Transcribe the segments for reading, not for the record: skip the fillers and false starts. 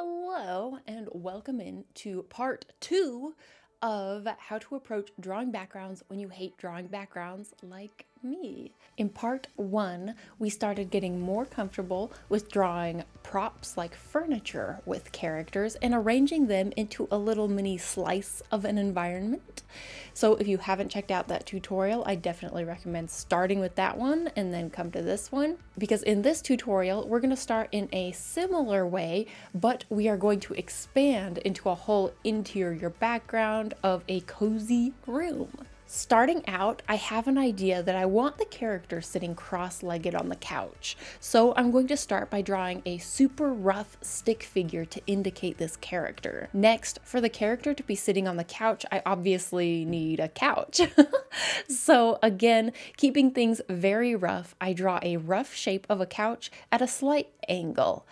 Hello and welcome in to part 2 of how to approach drawing backgrounds when you hate drawing backgrounds like me. In part 1, we started getting more comfortable with drawing props like furniture with characters and arranging them into a little mini slice of an environment. So if you haven't checked out that tutorial, I definitely recommend starting with that one and then come to this one, because in this tutorial, we're going to start in a similar way, but we are going to expand into a whole interior background of a cozy room. Starting out, I have an idea that I want the character sitting cross-legged on the couch. So I'm going to start by drawing a super rough stick figure to indicate this character. Next, for the character to be sitting on the couch, I obviously need a couch. So again, keeping things very rough, I draw a rough shape of a couch at a slight angle.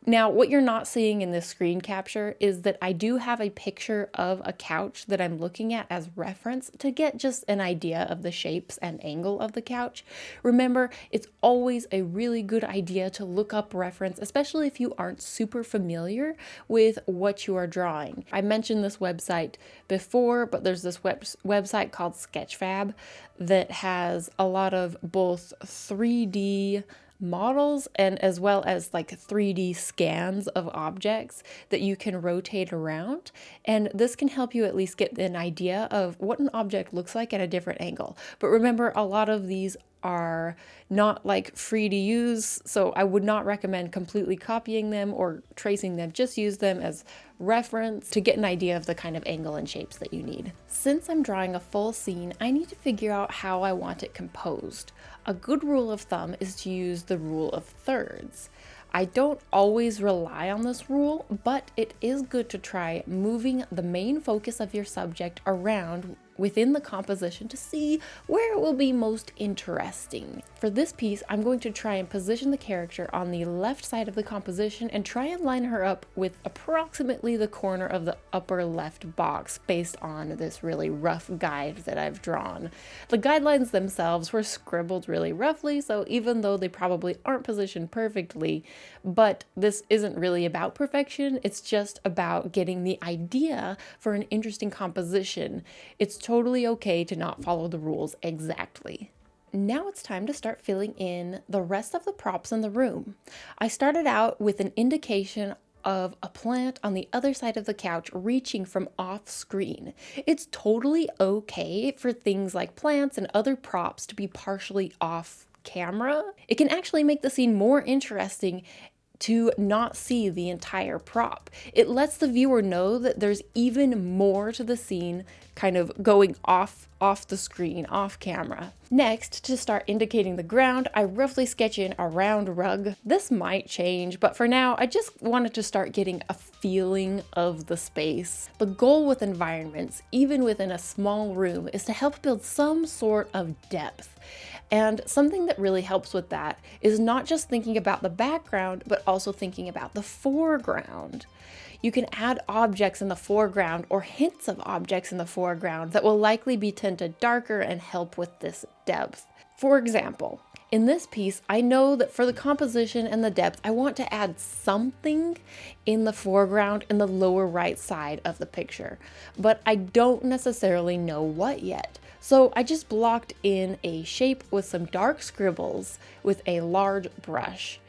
Now, what you're not seeing in this screen capture is that I do have a picture of a couch that I'm looking at as reference to get just an idea of the shapes and angle of the couch. Remember, it's always a really good idea to look up reference, especially if you aren't super familiar with what you are drawing. I mentioned this website before, but there's this website called Sketchfab that has a lot of both 3D models and as well as like 3D scans of objects that you can rotate around, and this can help you at least get an idea of what an object looks like at a different angle. But remember, a lot of these are not like free to use, so I would not recommend completely copying them or tracing them. Just use them as reference to get an idea of the kind of angle and shapes that you need. Since I'm drawing a full scene, I need to figure out how I want it composed. A good rule of thumb is to use the rule of thirds. I don't always rely on this rule, but it is good to try moving the main focus of your subject around within the composition to see where it will be most interesting. For this piece, I'm going to try and position the character on the left side of the composition and try and line her up with approximately the corner of the upper left box based on this really rough guide that I've drawn. The guidelines themselves were scribbled really roughly, so even though they probably aren't positioned perfectly, but this isn't really about perfection, it's just about getting the idea for an interesting composition. It's totally okay to not follow the rules exactly. Now it's time to start filling in the rest of the props in the room. I started out with an indication of a plant on the other side of the couch reaching from off screen. It's totally okay for things like plants and other props to be partially off camera. It can actually make the scene more interesting to not see the entire prop. It lets the viewer know that there's even more to the scene kind of going off the screen, off camera. Next, to start indicating the ground, I roughly sketch in a round rug. This might change, but for now, I just wanted to start getting a feeling of the space. The goal with environments, even within a small room, is to help build some sort of depth. And something that really helps with that is not just thinking about the background, but also thinking about the foreground. You can add objects in the foreground or hints of objects in the foreground that will likely be tinted darker and help with this depth. For example, in this piece, I know that for the composition and the depth, I want to add something in the foreground in the lower right side of the picture, but I don't necessarily know what yet. So I just blocked in a shape with some dark scribbles with a large brush.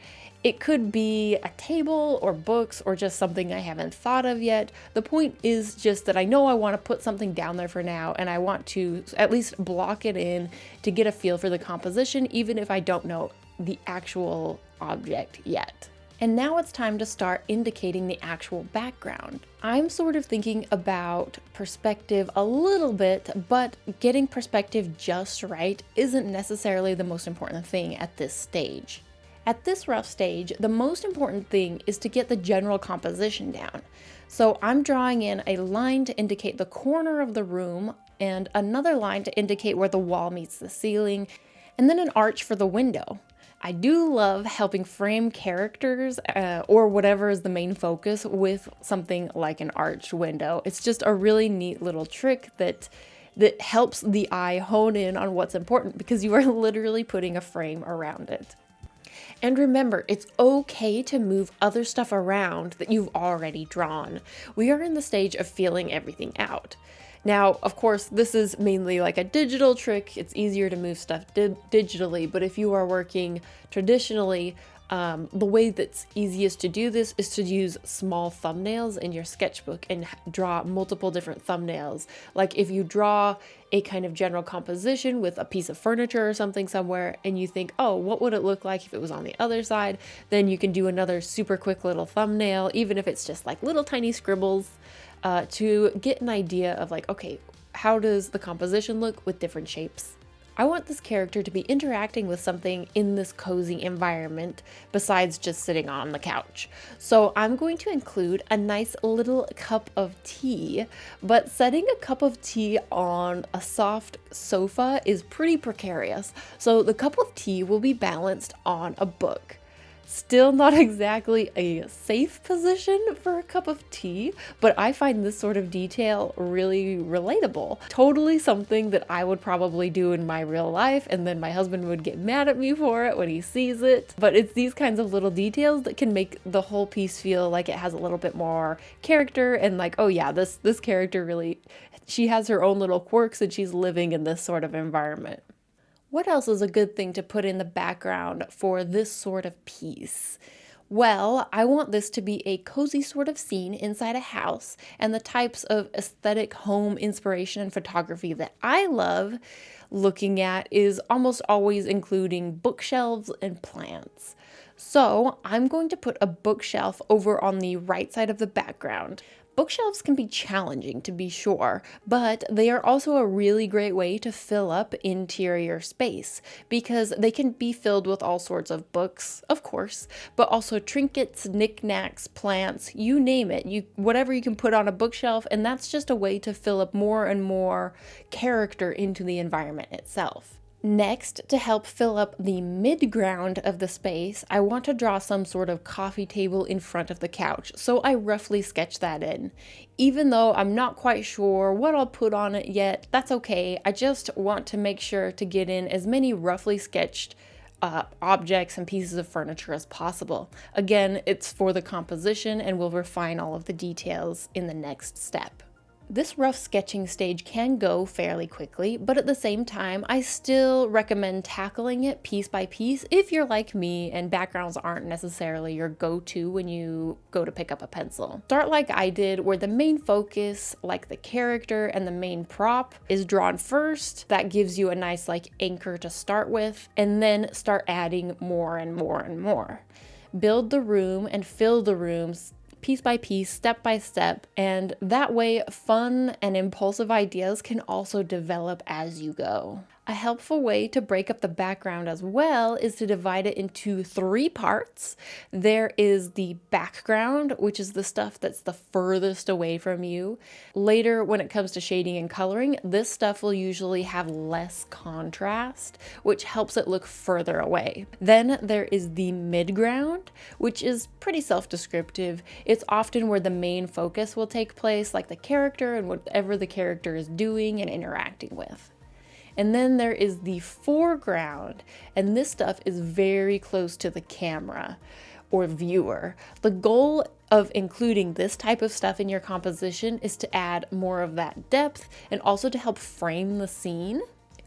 It could be a table or books or just something I haven't thought of yet. The point is just that I know I want to put something down there for now, and I want to at least block it in to get a feel for the composition, even if I don't know the actual object yet. And now it's time to start indicating the actual background. I'm sort of thinking about perspective a little bit, but getting perspective just right isn't necessarily the most important thing at this stage. At this rough stage, the most important thing is to get the general composition down. So I'm drawing in a line to indicate the corner of the room and another line to indicate where the wall meets the ceiling, and then an arch for the window. I do love helping frame characters or whatever is the main focus with something like an arched window. It's just a really neat little trick that helps the eye hone in on what's important because you are literally putting a frame around it. And remember, it's okay to move other stuff around that you've already drawn. We are in the stage of feeling everything out. Now, of course, this is mainly like a digital trick. It's easier to move stuff digitally, but if you are working traditionally, the way that's easiest to do this is to use small thumbnails in your sketchbook and draw multiple different thumbnails. Like if you draw a kind of general composition with a piece of furniture or something somewhere and you think, oh, what would it look like if it was on the other side? Then you can do another super quick little thumbnail, even if it's just like little tiny scribbles, to get an idea of like, okay, how does the composition look with different shapes? I want this character to be interacting with something in this cozy environment besides just sitting on the couch. So I'm going to include a nice little cup of tea, but setting a cup of tea on a soft sofa is pretty precarious. So the cup of tea will be balanced on a book. Still not exactly a safe position for a cup of tea, but I find this sort of detail really relatable. Totally something that I would probably do in my real life, and then my husband would get mad at me for it when he sees it. But it's these kinds of little details that can make the whole piece feel like it has a little bit more character and like, oh yeah, this character really, she has her own little quirks and she's living in this sort of environment. What else is a good thing to put in the background for this sort of piece? Well, I want this to be a cozy sort of scene inside a house, and the types of aesthetic home inspiration and photography that I love looking at is almost always including bookshelves and plants. So I'm going to put a bookshelf over on the right side of the background. Bookshelves can be challenging, to be sure, but they are also a really great way to fill up interior space because they can be filled with all sorts of books, of course, but also trinkets, knickknacks, plants, you name it, whatever you can put on a bookshelf, and that's just a way to fill up more and more character into the environment itself. Next, to help fill up the mid-ground of the space, I want to draw some sort of coffee table in front of the couch, so I roughly sketch that in. Even though I'm not quite sure what I'll put on it yet, that's okay. I just want to make sure to get in as many roughly sketched objects and pieces of furniture as possible. Again, it's for the composition and we'll refine all of the details in the next step. This rough sketching stage can go fairly quickly, but at the same time, I still recommend tackling it piece by piece if you're like me and backgrounds aren't necessarily your go-to when you go to pick up a pencil. Start like I did, where the main focus, like the character and the main prop, is drawn first. That gives you a nice like anchor to start with, and then start adding more and more and more. Build the room and fill the rooms piece by piece, step by step, and that way fun and impulsive ideas can also develop as you go. A helpful way to break up the background as well is to divide it into 3 parts. There is the background, which is the stuff that's the furthest away from you. Later, when it comes to shading and coloring, this stuff will usually have less contrast, which helps it look further away. Then there is the midground, which is pretty self-descriptive. It's often where the main focus will take place, like the character and whatever the character is doing and interacting with. And then there is the foreground, and this stuff is very close to the camera or viewer. The goal of including this type of stuff in your composition is to add more of that depth and also to help frame the scene.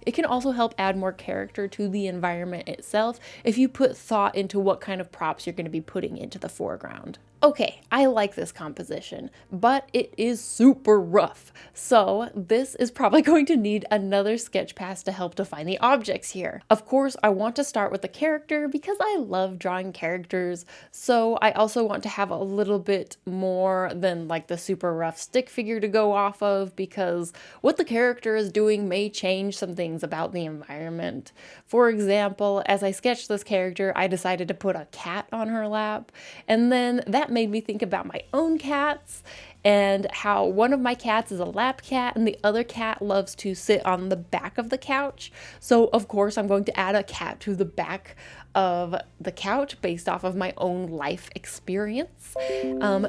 It can also help add more character to the environment itself if you put thought into what kind of props you're going to be putting into the foreground. Okay, I like this composition, but it is super rough. So this is probably going to need another sketch pass to help define the objects here. Of course, I want to start with the character because I love drawing characters. So I also want to have a little bit more than like the super rough stick figure to go off of, because what the character is doing may change some things about the environment. For example, as I sketched this character, I decided to put a cat on her lap, and then that made me think about my own cats and how one of my cats is a lap cat and the other cat loves to sit on the back of the couch. So of course I'm going to add a cat to the back of the couch based off of my own life experience.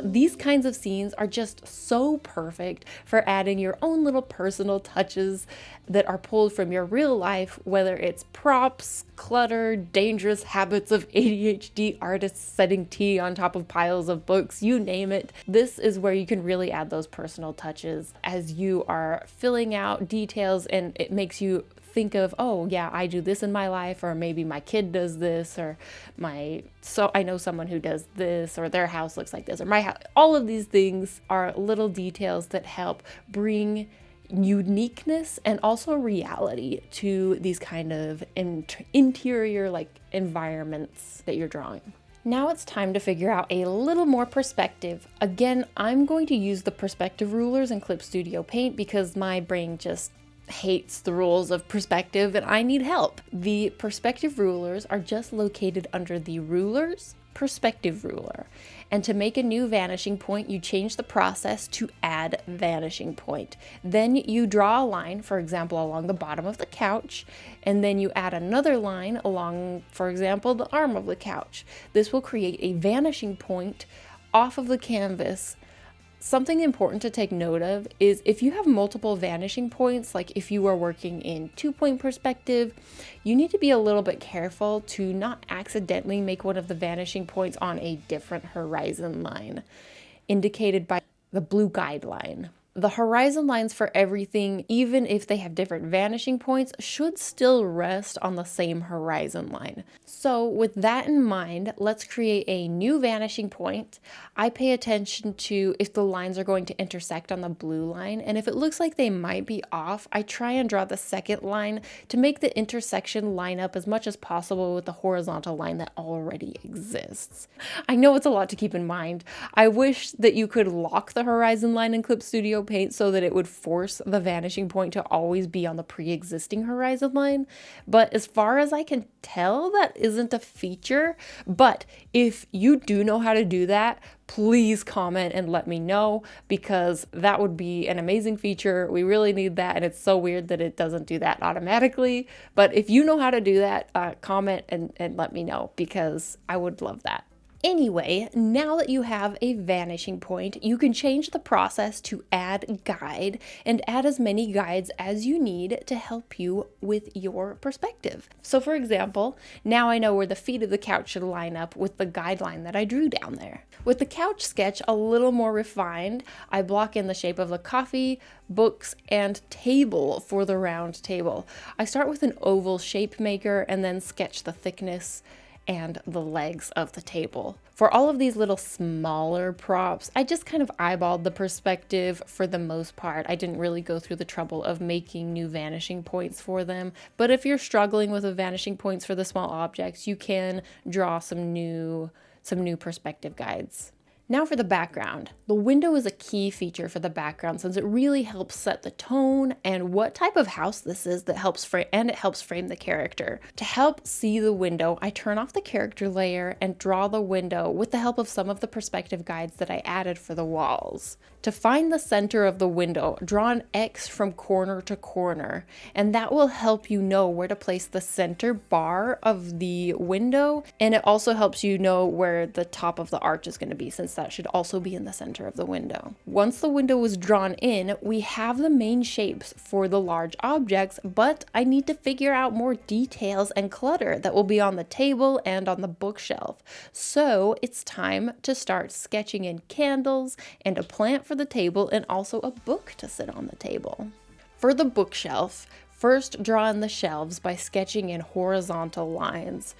These kinds of scenes are just so perfect for adding your own little personal touches that are pulled from your real life, whether it's props, clutter, dangerous habits of ADHD artists setting tea on top of piles of books, you name it. This is where you can really add those personal touches as you are filling out details, and it makes you think of, oh yeah, I do this in my life, or maybe my kid does this, or I know someone who does this, or their house looks like this, or my house. All of these things are little details that help bring uniqueness and also reality to these kind of interior like environments that you're drawing. Now it's time to figure out a little more perspective. Again, I'm going to use the perspective rulers in Clip Studio Paint because my brain just hates the rules of perspective and I need help. The perspective rulers are just located under the rulers, perspective ruler. And to make a new vanishing point, you change the process to add vanishing point. Then you draw a line, for example, along the bottom of the couch, and then you add another line along, for example, the arm of the couch. This will create a vanishing point off of the canvas. Something important to take note of is if you have multiple vanishing points, like if you are working in 2-point perspective, you need to be a little bit careful to not accidentally make one of the vanishing points on a different horizon line, indicated by the blue guideline. The horizon lines for everything, even if they have different vanishing points, should still rest on the same horizon line. So with that in mind, let's create a new vanishing point. I pay attention to if the lines are going to intersect on the blue line, and if it looks like they might be off, I try and draw the second line to make the intersection line up as much as possible with the horizontal line that already exists. I know it's a lot to keep in mind. I wish that you could lock the horizon line in Clip Studio Paint so that it would force the vanishing point to always be on the pre-existing horizon line, but as far as I can tell, that isn't a feature. But if you do know how to do that, please comment and let me know, because that would be an amazing feature. We really need that, and it's so weird that it doesn't do that automatically. But if you know how to do that, comment and let me know, because I would love that. Anyway, now that you have a vanishing point, you can change the process to add guide and add as many guides as you need to help you with your perspective. So for example, now I know where the feet of the couch should line up with the guideline that I drew down there. With the couch sketch a little more refined, I block in the shape of the coffee, books, and table for the round table. I start with an oval shape maker and then sketch the thickness and the legs of the table. For all of these little smaller props, I just kind of eyeballed the perspective for the most part. I didn't really go through the trouble of making new vanishing points for them. But if you're struggling with the vanishing points for the small objects, you can draw some new perspective guides. Now for the background. The window is a key feature for the background since it really helps set the tone and what type of house this is that helps frame the character. To help see the window, I turn off the character layer and draw the window with the help of some of the perspective guides that I added for the walls. To find the center of the window, draw an X from corner to corner, and that will help you know where to place the center bar of the window, and it also helps you know where the top of the arch is going to be, since that should also be in the center of the window. Once the window is drawn in, we have the main shapes for the large objects, but I need to figure out more details and clutter that will be on the table and on the bookshelf. So it's time to start sketching in candles and a plant for the table and also a book to sit on the table. For the bookshelf, first draw in the shelves by sketching in horizontal lines.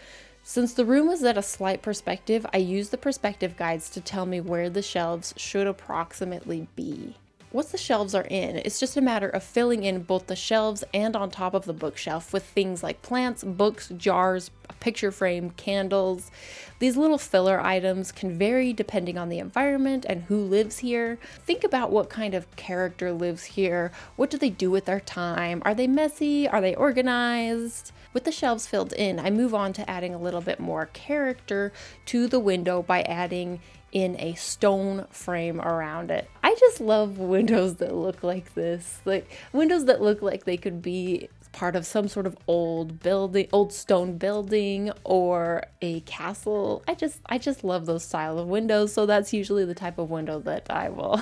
Since the room is at a slight perspective, I use the perspective guides to tell me where the shelves should approximately be. Once the shelves are in, it's just a matter of filling in both the shelves and on top of the bookshelf with things like plants, books, jars, a picture frame, candles. These little filler items can vary depending on the environment and who lives here. Think about what kind of character lives here. What do they do with their time? Are they messy? Are they organized? With the shelves filled in, I move on to adding a little bit more character to the window by adding in a stone frame around it. I just love windows that look like this, like windows that look like they could be part of some sort of old building, old stone building, or a castle. I just love those style of windows, so that's usually the type of window that I will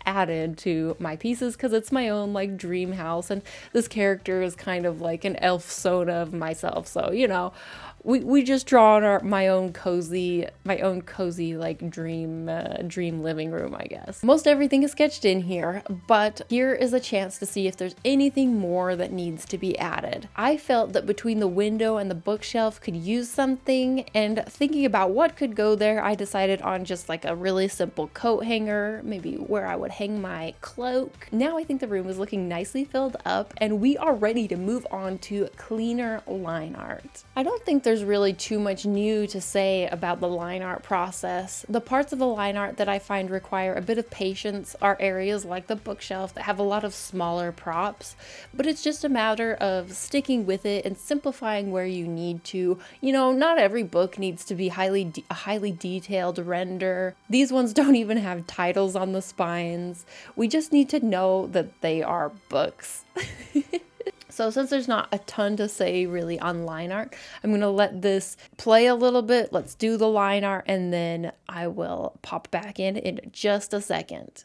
add into my pieces, because it's my own like dream house, and this character is kind of like an elf Sona of myself, so you know, we just draw on my own cozy like dream living room, I guess. Most everything is sketched in here, but here is a chance to see if there's anything more that needs to be added. I felt that between the window and the bookshelf could use something, and thinking about what could go there, I decided on just like a really simple coat hanger, maybe where I would hang my cloak. Now I think the room is looking nicely filled up, and we are ready to move on to cleaner line art. I don't think there's really too much new to say about the line art process. The parts of the line art that I find require a bit of patience are areas like the bookshelf that have a lot of smaller props, but it's just a matter of sticking with it and simplifying where you need to. You know, not every book needs to be a highly detailed render. These ones don't even have titles on the spines. We just need to know that they are books. So since there's not a ton to say really on line art, I'm going to let this play a little bit. Let's do the line art, and then I will pop back in just a second.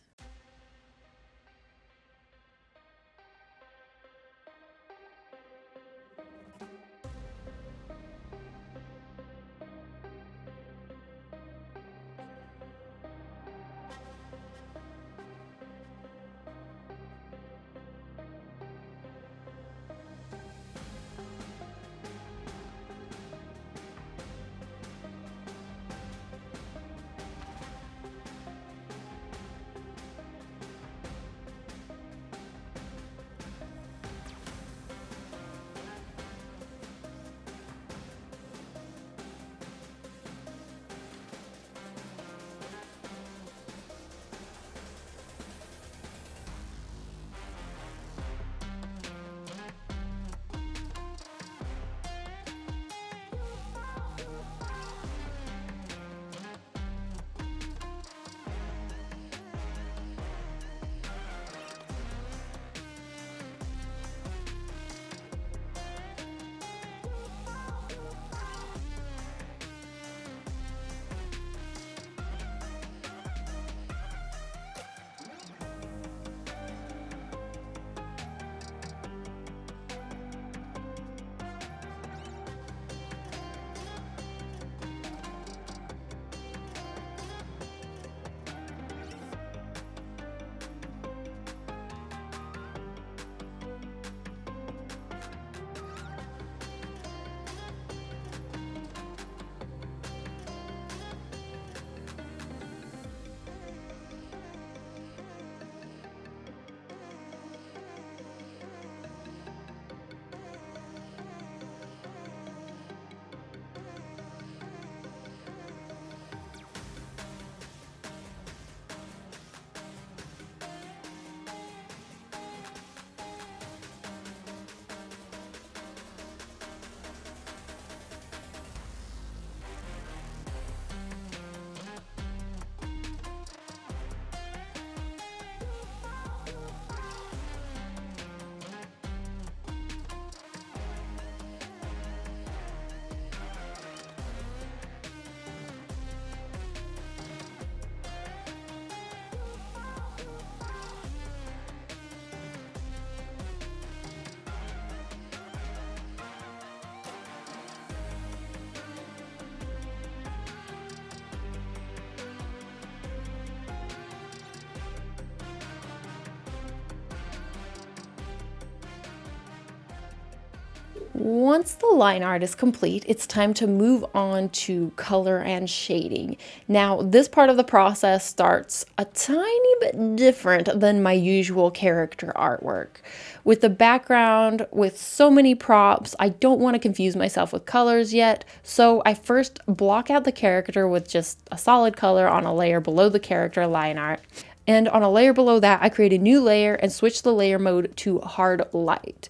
Once the line art is complete, it's time to move on to color and shading. Now, this part of the process starts a tiny bit different than my usual character artwork. With the background, with so many props, I don't want to confuse myself with colors yet, so I first block out the character with just a solid color on a layer below the character line art. And on a layer below that, I create a new layer and switch the layer mode to hard light.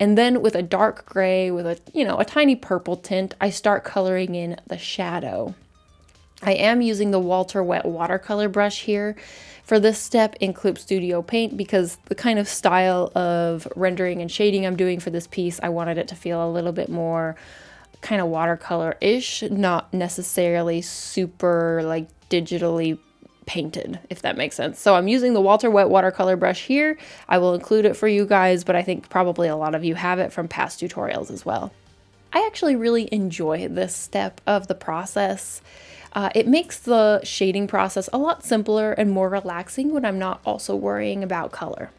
And then with a dark gray with a tiny purple tint, I start coloring in the shadow. I am using the Walter Wet watercolor brush here for this step in Clip Studio Paint because the kind of style of rendering and shading I'm doing for this piece, I wanted it to feel a little bit more kind of watercolor-ish, not necessarily super like digitally painted, if that makes sense. So I'm using the Walter Wet watercolor brush here. I will include it for you guys, but I think probably a lot of you have it from past tutorials as well. I actually really enjoy this step of the process. It makes the shading process a lot simpler and more relaxing when I'm not also worrying about color.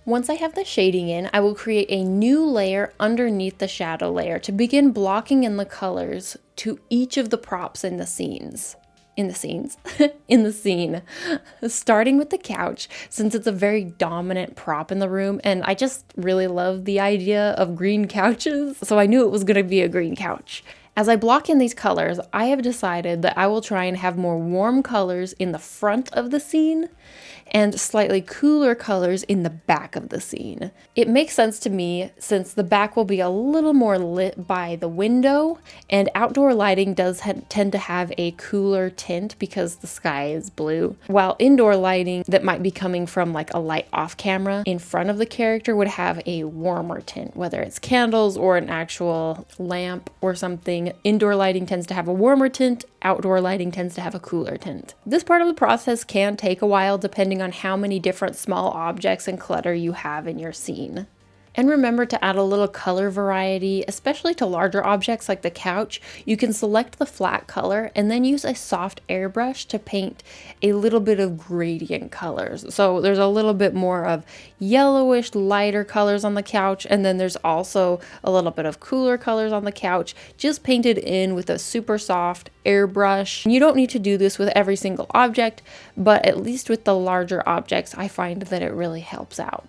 Once I have the shading in, I will create a new layer underneath the shadow layer to begin blocking in the colors to each of the props in the scenes. In the scene. Starting with the couch, since it's a very dominant prop in the room, and I just really love the idea of green couches, so I knew it was gonna be a green couch. As I block in these colors, I have decided that I will try and have more warm colors in the front of the scene and slightly cooler colors in the back of the scene. It makes sense to me since the back will be a little more lit by the window, and outdoor lighting does tend to have a cooler tint because the sky is blue, while indoor lighting that might be coming from like a light off camera in front of the character would have a warmer tint, whether it's candles or an actual lamp or something. Indoor lighting tends to have a warmer tint, outdoor lighting tends to have a cooler tint. This part of the process can take a while depending on how many different small objects and clutter you have in your scene. And remember to add a little color variety, especially to larger objects like the couch. You can select the flat color and then use a soft airbrush to paint a little bit of gradient colors. So there's a little bit more of yellowish, lighter colors on the couch, and then there's also a little bit of cooler colors on the couch, just painted in with a super soft airbrush. You don't need to do this with every single object, but at least with the larger objects, I find that it really helps out.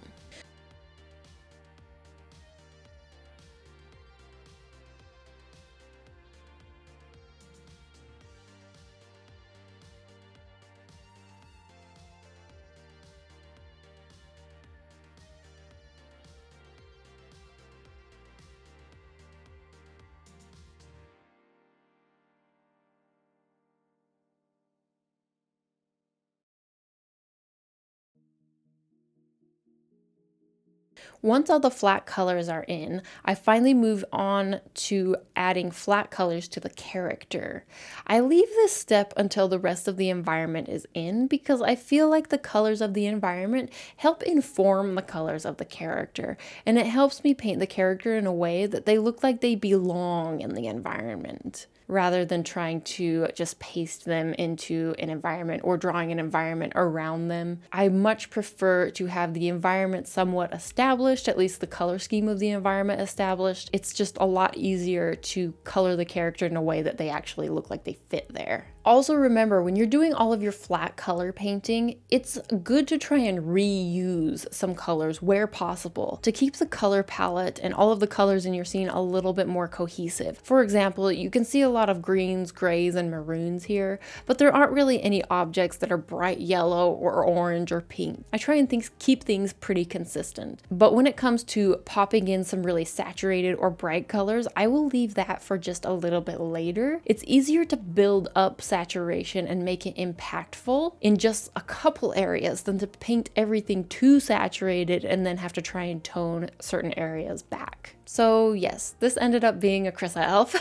Once all the flat colors are in, I finally move on to adding flat colors to the character. I leave this step until the rest of the environment is in because I feel like the colors of the environment help inform the colors of the character, and it helps me paint the character in a way that they look like they belong in the environment, rather than trying to just paste them into an environment or drawing an environment around them. I much prefer to have the environment somewhat established, at least the color scheme of the environment established. It's just a lot easier to color the character in a way that they actually look like they fit there. Also remember, when you're doing all of your flat color painting, it's good to try and reuse some colors where possible to keep the color palette and all of the colors in your scene a little bit more cohesive. For example, you can see a lot of greens, grays, and maroons here, but there aren't really any objects that are bright yellow or orange or pink. I try and keep things pretty consistent. But when it comes to popping in some really saturated or bright colors, I will leave that for just a little bit later. It's easier to build up saturation and make it impactful in just a couple areas than to paint everything too saturated and then have to try and tone certain areas back. So yes, this ended up being a Krissa elf.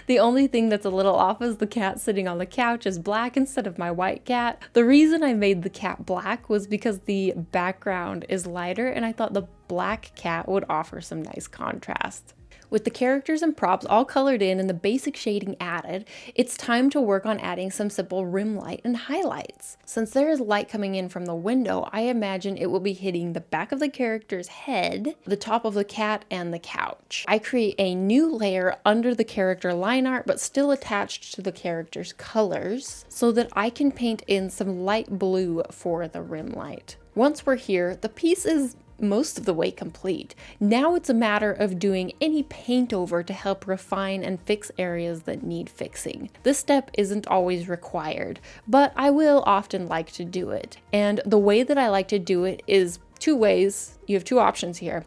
The only thing that's a little off is the cat sitting on the couch is black instead of my white cat. The reason I made the cat black was because the background is lighter and I thought the black cat would offer some nice contrast. With the characters and props all colored in and the basic shading added, it's time to work on adding some simple rim light and highlights. Since there is light coming in from the window, I imagine it will be hitting the back of the character's head, the top of the cat, and the couch. I create a new layer under the character line art, but still attached to the character's colors, so that I can paint in some light blue for the rim light. Once we're here, the piece is most of the way complete. Now it's a matter of doing any paint over to help refine and fix areas that need fixing. This step isn't always required, but I will often like to do it. And the way that I like to do it is two ways. You have two options here.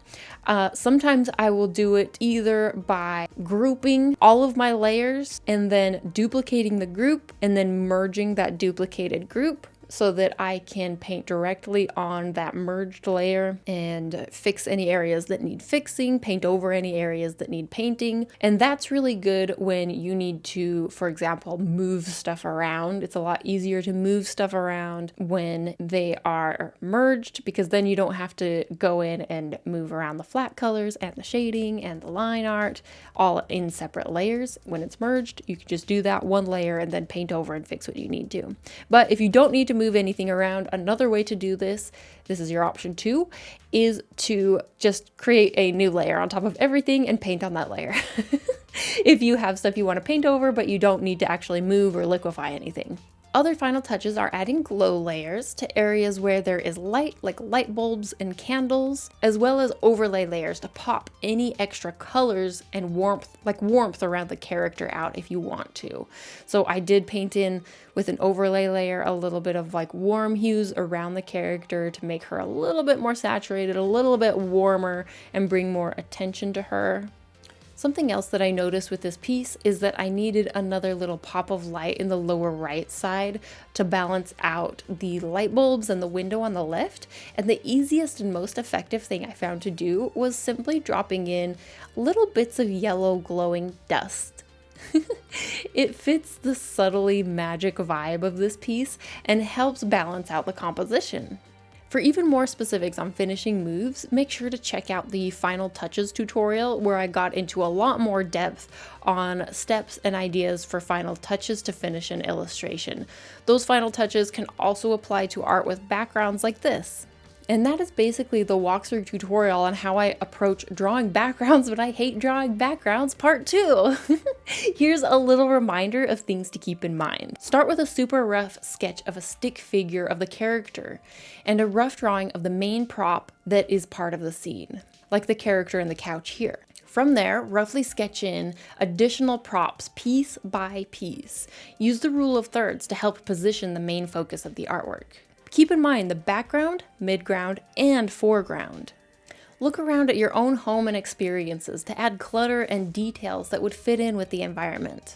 Sometimes I will do it either by grouping all of my layers and then duplicating the group and then merging that duplicated group, so that I can paint directly on that merged layer and fix any areas that need fixing, paint over any areas that need painting. And that's really good when you need to, for example, move stuff around. It's a lot easier to move stuff around when they are merged, because then you don't have to go in and move around the flat colors and the shading and the line art all in separate layers. When it's merged, you can just do that one layer and then paint over and fix what you need to. But if you don't need to move anything around, another way to do this is your option 2, is to just create a new layer on top of everything and paint on that layer. If you have stuff you want to paint over, but you don't need to actually move or liquefy anything. Other final touches are adding glow layers to areas where there is light, like light bulbs and candles, as well as overlay layers to pop any extra colors and warmth, like warmth around the character out if you want to. So I did paint in with an overlay layer a little bit of like warm hues around the character to make her a little bit more saturated, a little bit warmer, and bring more attention to her. Something else that I noticed with this piece is that I needed another little pop of light in the lower right side to balance out the light bulbs and the window on the left. And the easiest and most effective thing I found to do was simply dropping in little bits of yellow glowing dust. It fits the subtly magic vibe of this piece and helps balance out the composition. For even more specifics on finishing moves, make sure to check out the Final Touches tutorial, where I got into a lot more depth on steps and ideas for final touches to finish an illustration. Those final touches can also apply to art with backgrounds like this. And that is basically the walkthrough tutorial on how I approach drawing backgrounds when I hate drawing backgrounds, part 2. Here's a little reminder of things to keep in mind. Start with a super rough sketch of a stick figure of the character and a rough drawing of the main prop that is part of the scene, like the character in the couch here. From there, roughly sketch in additional props piece by piece. Use the rule of thirds to help position the main focus of the artwork. Keep in mind the background, midground, and foreground. Look around at your own home and experiences to add clutter and details that would fit in with the environment.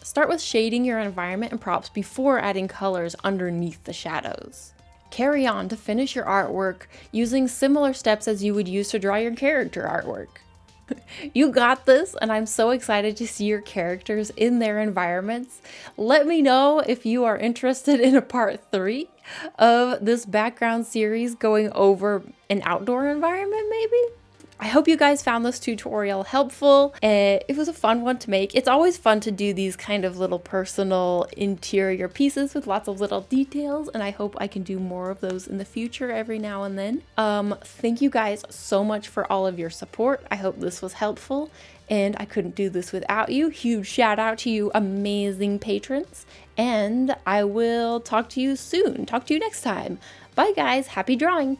Start with shading your environment and props before adding colors underneath the shadows. Carry on to finish your artwork using similar steps as you would use to draw your character artwork. You got this, and I'm so excited to see your characters in their environments. Let me know if you are interested in a part 3 of this background series going over an outdoor environment maybe. I hope you guys found this tutorial helpful. It was a fun one to make. It's always fun to do these kind of little personal interior pieces with lots of little details, and I hope I can do more of those in the future every now and then. Thank you guys so much for all of your support. I hope this was helpful, and I couldn't do this without you. Huge shout out to you amazing patrons, and I will talk to you soon. Talk to you next time. Bye guys, happy drawing!